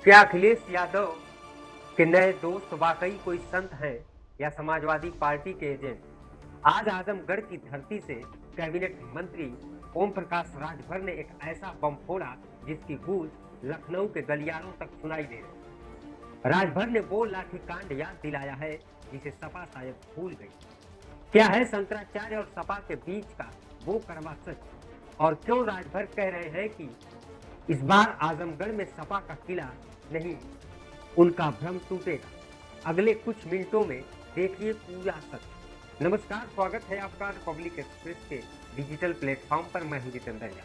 क्या अखिलेश यादव के नए दोस्त वाकई कोई संत हैं या समाजवादी पार्टी के एजेंट? आज आजमगढ़ की धरती से कैबिनेट मंत्री ओम प्रकाश राजभर ने एक ऐसा बम फोड़ा जिसकी गूंज लखनऊ के गलियारों तक सुनाई दे रही। राजभर ने वो लाठीकांड याद दिलाया है जिसे सपा शायद भूल गई। क्या है शंकराचार्य और सपा के बीच का वो कड़वा सच, और क्यों राजभर कह रहे हैं कि इस बार आजमगढ़ में सपा का किला नहीं, उनका भ्रम टूटेगा? अगले कुछ मिनटों में देखिए पूरा सच। नमस्कार, स्वागत है आपका रिपब्लिक एक्सप्रेस के डिजिटल प्लेटफॉर्म पर। मैं हूं जितेंद्र यादव।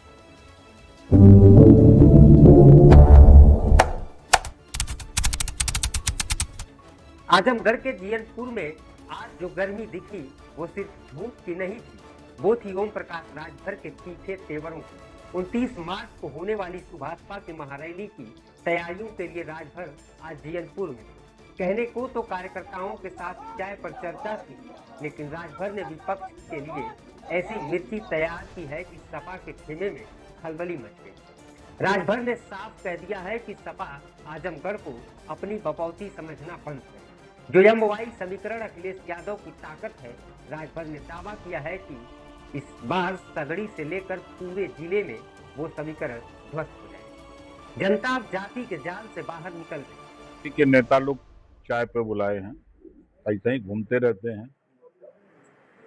आजमगढ़ के जीयनपुर में आज जो गर्मी दिखी वो सिर्फ धूप की नहीं थी, वो थी ओम प्रकाश राजभर के तीखे तेवरों की। 29 मार्च को होने वाली सुभाषपा की महारैली की तैयारियों के लिए राजभर आज जीयनपुर में। कहने को तो कार्यकर्ताओं के साथ चाय पर चर्चा थी, लेकिन राजभर ने विपक्ष के लिए ऐसी मिर्ची तैयार की है कि सपा के खेमे में खलबली मच गई। राजभर ने साफ कह दिया है कि सपा आजमगढ़ को अपनी बपौती समझना बंद करे। जो एमवाई समीकरण अखिलेश यादव की ताकत है, राजभर ने दावा किया है कि इस बार सगड़ी से लेकर पूरे जिले में वो समीकरण ध्वस्त हो जाए। जनता अब जाति के जाल से बाहर निकल गई। के नेता लोग चाय पे बुलाए हैं, ऐसे ही घूमते रहते हैं।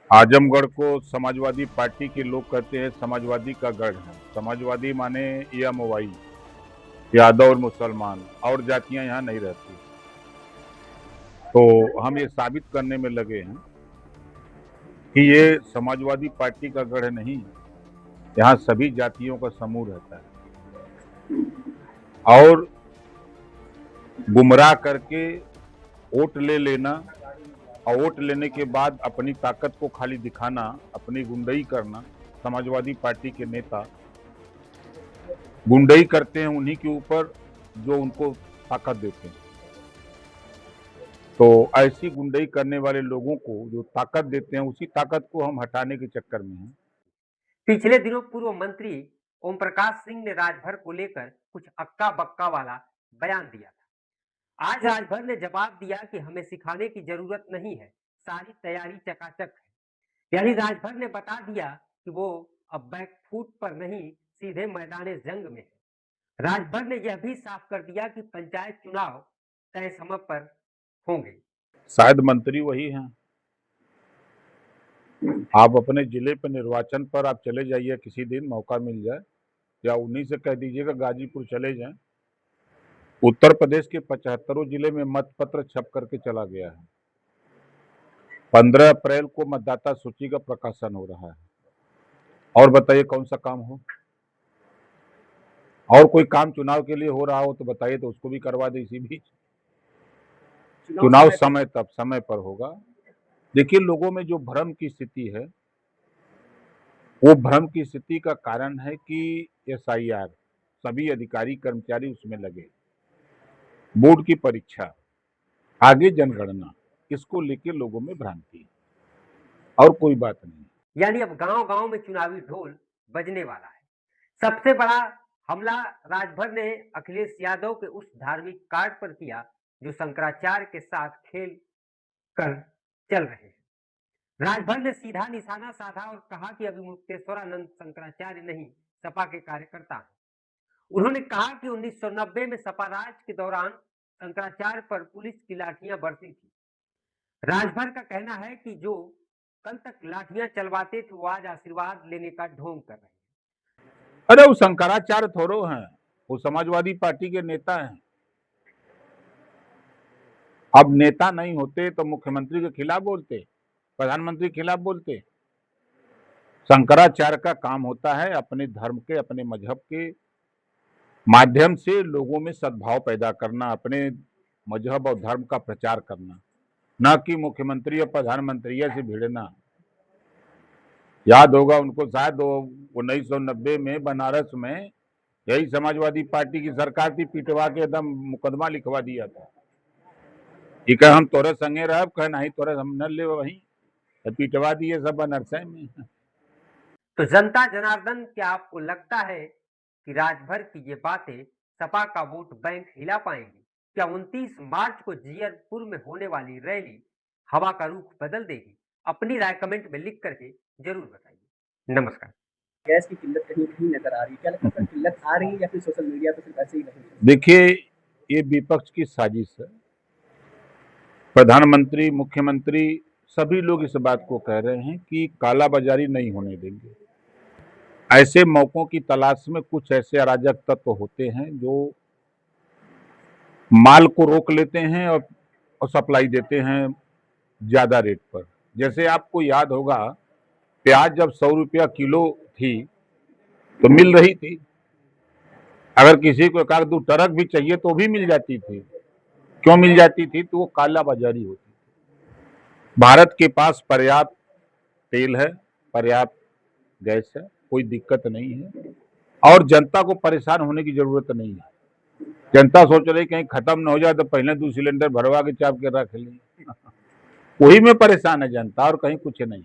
आजमगढ़ को समाजवादी पार्टी के लोग कहते हैं समाजवादी का गढ़ है। समाजवादी माने एमवाई, यादव और मुसलमान, और जातियां यहाँ नहीं रहती। तो हम ये साबित करने में लगे हैं कि ये समाजवादी पार्टी का गढ़ नहीं, यहाँ सभी जातियों का समूह रहता है। और गुमराह करके वोट ले लेना और वोट लेने के बाद अपनी ताकत को खाली दिखाना, अपनी गुंडई करना। समाजवादी पार्टी के नेता गुंडई करते हैं उन्हीं के ऊपर जो उनको ताकत देते हैं। तो ऐसी गुंडई करने वाले लोगों को जो ताकत देते हैं, उसी ताकत को हम हटाने के चक्कर में हैं। पिछले दिनों पूर्व मंत्री ओम प्रकाश सिंह ने राजभर को लेकर कुछ अक्का बक्का वाला बयान दिया था। आज राजभर ने जवाब दिया कि हमें सिखाने की जरूरत नहीं है, सारी तैयारी चकाचक है। यानी राजभर ने बता दिया कि वो अब बैकफुट पर नहीं, सीधे मैदान जंग में है। राजभर ने यह भी साफ कर दिया कि पंचायत चुनाव तय समय पर होंगे। शायद मंत्री वही हैं। आप अपने जिले पर निर्वाचन पर आप चले जाइए, किसी दिन मौका मिल जाए, या उन्हीं से कह दीजिएगा गाजीपुर चले जाएं। उत्तर प्रदेश के 75 जिले में मत पत्र छप करके चला गया है। 15 अप्रैल को मतदाता सूची का प्रकाशन हो रहा है। और बताइए कौन सा काम हो, और कोई काम चुनाव के लिए हो रहा हो तो बताइए, तो उसको भी करवा दे इसी बीच। चुनाव समय पर होगा। देखिए, लोगों में जो भ्रम की स्थिति है, वो भ्रम की स्थिति का कारण है कि SIR, सभी अधिकारी कर्मचारी उसमें लगे, बोर्ड की परीक्षा, आगे जनगणना, इसको लेके लोगों में भ्रांति, और कोई बात नहीं। यानी अब गांव गांव में चुनावी ढोल बजने वाला है। सबसे बड़ा हमला राजभर ने अखिलेश यादव के उस धार्मिक कार्ड पर किया जो शंकराचार्य के साथ खेल कर चल रहे हैं। राजभर ने सीधा निशाना साधा और कहा कि अभी मुक्तेश्वरानंद शंकराचार्य नहीं, सपा के कार्यकर्ता हैं। उन्होंने कहा कि 1990 में सपा राज के दौरान शंकराचार्य पर पुलिस की लाठियां बरसी थी। राजभर का कहना है कि जो कल तक लाठियां चलवाते थे वो आज आशीर्वाद लेने का ढोंग कर रहे हैं। अरे वो शंकराचार्य थोड़ो हैं, वो समाजवादी पार्टी के नेता हैं। अब नेता नहीं होते तो मुख्यमंत्री के खिलाफ बोलते, प्रधानमंत्री के खिलाफ बोलते। शंकराचार्य का काम होता है अपने धर्म के, अपने मजहब के माध्यम से लोगों में सद्भाव पैदा करना, अपने मजहब और धर्म का प्रचार करना, न कि मुख्यमंत्री और प्रधानमंत्री से भिड़ना। याद होगा उनको, शायद 1990 में बनारस में यही समाजवादी पार्टी की सरकार थी, पिटवा के एकदम मुकदमा लिखवा दिया था कि कह हम तोरे संगे रह, कह नहीं तोरे हम न ले, वही पिटवा दिए सब बनरसा में। तो जनता जनार्दन, क्या आपको लगता है कि राजभर की ये बातें सपा का वोट बैंक हिला पाएंगी? क्या 29 मार्च को जीयरपुर में होने वाली रैली हवा का रुख बदल देगी? अपनी राय कमेंट में लिख करके जरूर बताइए। नमस्कार। गैस की किल्लत कहीं कहीं नजर आ रही है, क्या लगता है किल्लत आ रही है या फिर सोशल मीडिया पे सिर्फ ऐसे ही नहीं? देखिए, ये विपक्ष की साजिश है। प्रधानमंत्री, मुख्यमंत्री सभी लोग इस बात को कह रहे हैं कि कालाबाजारी नहीं होने देंगे। ऐसे मौकों की तलाश में कुछ ऐसे अराजक तत्व होते हैं जो माल को रोक लेते हैं और सप्लाई देते हैं ज्यादा रेट पर। जैसे आपको याद होगा, प्याज जब 100 रुपया किलो थी तो मिल रही थी, अगर किसी को एक आध दो ट्रक भी चाहिए तो भी मिल जाती थी। क्यों मिल जाती थी? तो वो कालाबाजारी होती थी। भारत के पास पर्याप्त तेल है, पर्याप्त गैस है, कोई दिक्कत नहीं है और जनता को परेशान होने की जरूरत नहीं है। जनता सोच रही कहीं खत्म न हो जाए तो पहले 2 सिलेंडर भरवा के चाप के रख लें। वही में परेशान है जनता और कहीं कुछ नहीं।